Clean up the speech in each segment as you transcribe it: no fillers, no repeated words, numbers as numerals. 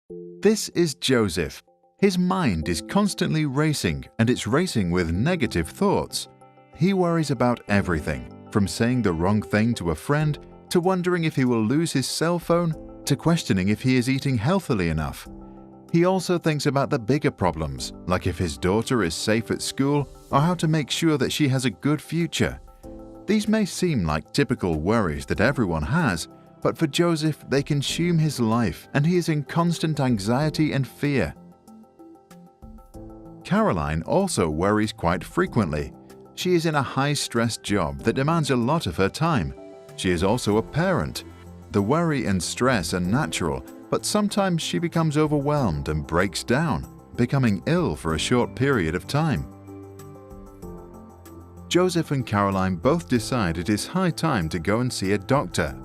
This is Joseph. His mind is constantly racing, and it's racing with negative thoughts. He worries about everything, from saying the wrong thing to a friend, to wondering if he will lose his cell phone, to questioning if he is eating healthily enough. He also thinks about the bigger problems, like if his daughter is safe at school or how to make sure that she has a good future. These may seem like typical worries that everyone has, but for Joseph, they consume his life and he is in constant anxiety and fear. Caroline also worries quite frequently. She is in a high-stress job that demands a lot of her time. She is also a parent. The worry and stress are natural, but sometimes she becomes overwhelmed and breaks down, becoming ill for a short period of time. Joseph and Caroline both decide it is high time to go and see a doctor.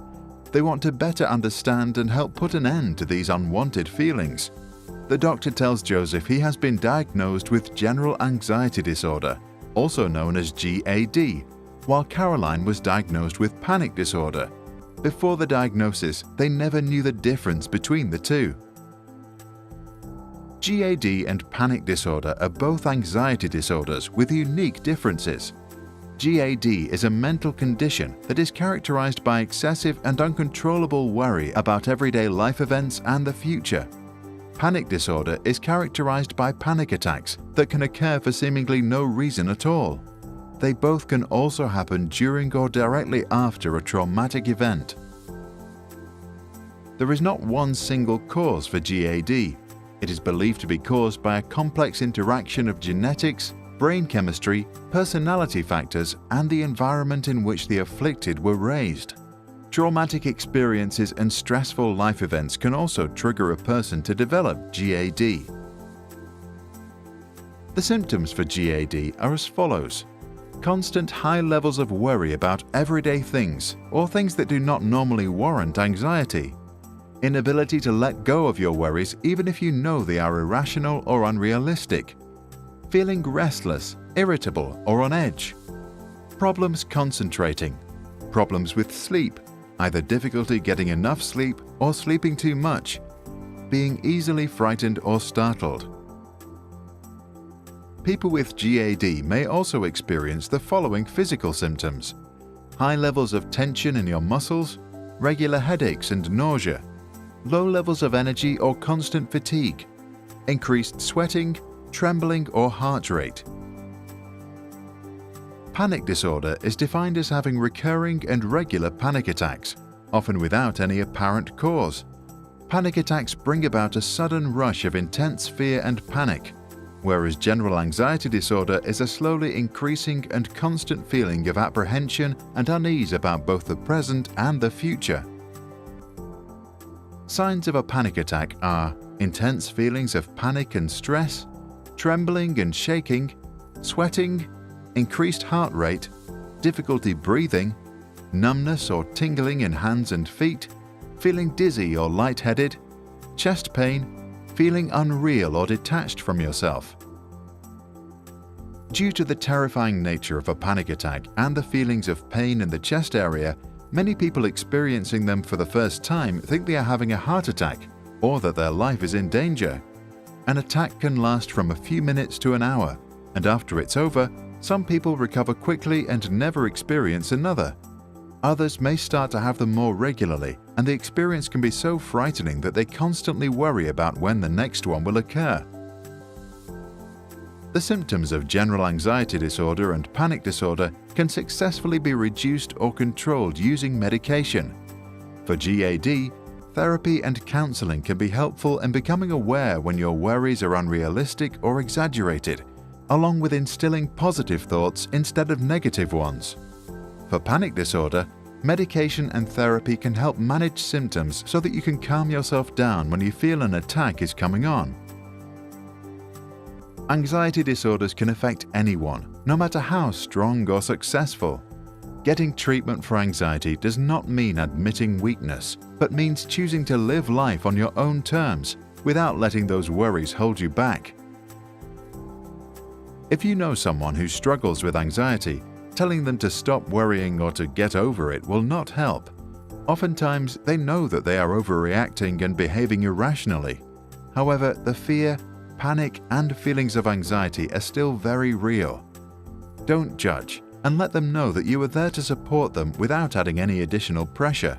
They want to better understand and help put an end to these unwanted feelings. The doctor tells Joseph he has been diagnosed with general anxiety disorder, also known as GAD, while Caroline was diagnosed with panic disorder. Before the diagnosis, they never knew the difference between the two. GAD and panic disorder are both anxiety disorders with unique differences. GAD is a mental condition that is characterized by excessive and uncontrollable worry about everyday life events and the future. Panic disorder is characterized by panic attacks that can occur for seemingly no reason at all. They both can also happen during or directly after a traumatic event. There is not one single cause for GAD. It is believed to be caused by a complex interaction of genetics, brain chemistry, personality factors, and the environment in which the afflicted were raised. Traumatic experiences and stressful life events can also trigger a person to develop GAD. The symptoms for GAD are as follows: constant high levels of worry about everyday things or things that do not normally warrant anxiety. Inability to let go of your worries even if you know they are irrational or unrealistic. Feeling restless, irritable, or on edge. Problems concentrating. Problems with sleep, either difficulty getting enough sleep or sleeping too much. Being easily frightened or startled. People with GAD may also experience the following physical symptoms: high levels of tension in your muscles, regular headaches and nausea, low levels of energy or constant fatigue, increased sweating, trembling or heart rate. Panic disorder is defined as having recurring and regular panic attacks, often without any apparent cause. Panic attacks bring about a sudden rush of intense fear and panic, whereas general anxiety disorder is a slowly increasing and constant feeling of apprehension and unease about both the present and the future. Signs of a panic attack are intense feelings of panic and stress, trembling and shaking, sweating, increased heart rate, difficulty breathing, numbness or tingling in hands and feet, feeling dizzy or lightheaded, chest pain, feeling unreal or detached from yourself. Due to the terrifying nature of a panic attack and the feelings of pain in the chest area, many people experiencing them for the first time think they are having a heart attack or that their life is in danger. An attack can last from a few minutes to an hour, and after it's over, some people recover quickly and never experience another. Others may start to have them more regularly, and the experience can be so frightening that they constantly worry about when the next one will occur. The symptoms of general anxiety disorder and panic disorder can successfully be reduced or controlled using medication. For GAD, therapy and counseling can be helpful in becoming aware when your worries are unrealistic or exaggerated, along with instilling positive thoughts instead of negative ones. For panic disorder, medication and therapy can help manage symptoms so that you can calm yourself down when you feel an attack is coming on. Anxiety disorders can affect anyone, no matter how strong or successful. Getting treatment for anxiety does not mean admitting weakness, but means choosing to live life on your own terms without letting those worries hold you back. If you know someone who struggles with anxiety, telling them to stop worrying or to get over it will not help. Oftentimes, they know that they are overreacting and behaving irrationally. However, the fear, panic, and feelings of anxiety are still very real. Don't judge, and let them know that you are there to support them without adding any additional pressure.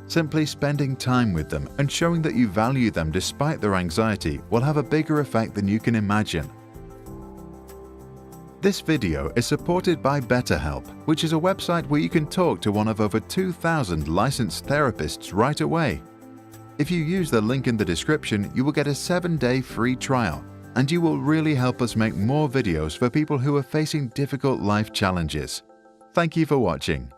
Simply spending time with them and showing that you value them despite their anxiety will have a bigger effect than you can imagine. This video is supported by BetterHelp, which is a website where you can talk to one of over 2,000 licensed therapists right away. If you use the link in the description, you will get a 7-day free trial, and you will really help us make more videos for people who are facing difficult life challenges. Thank you for watching.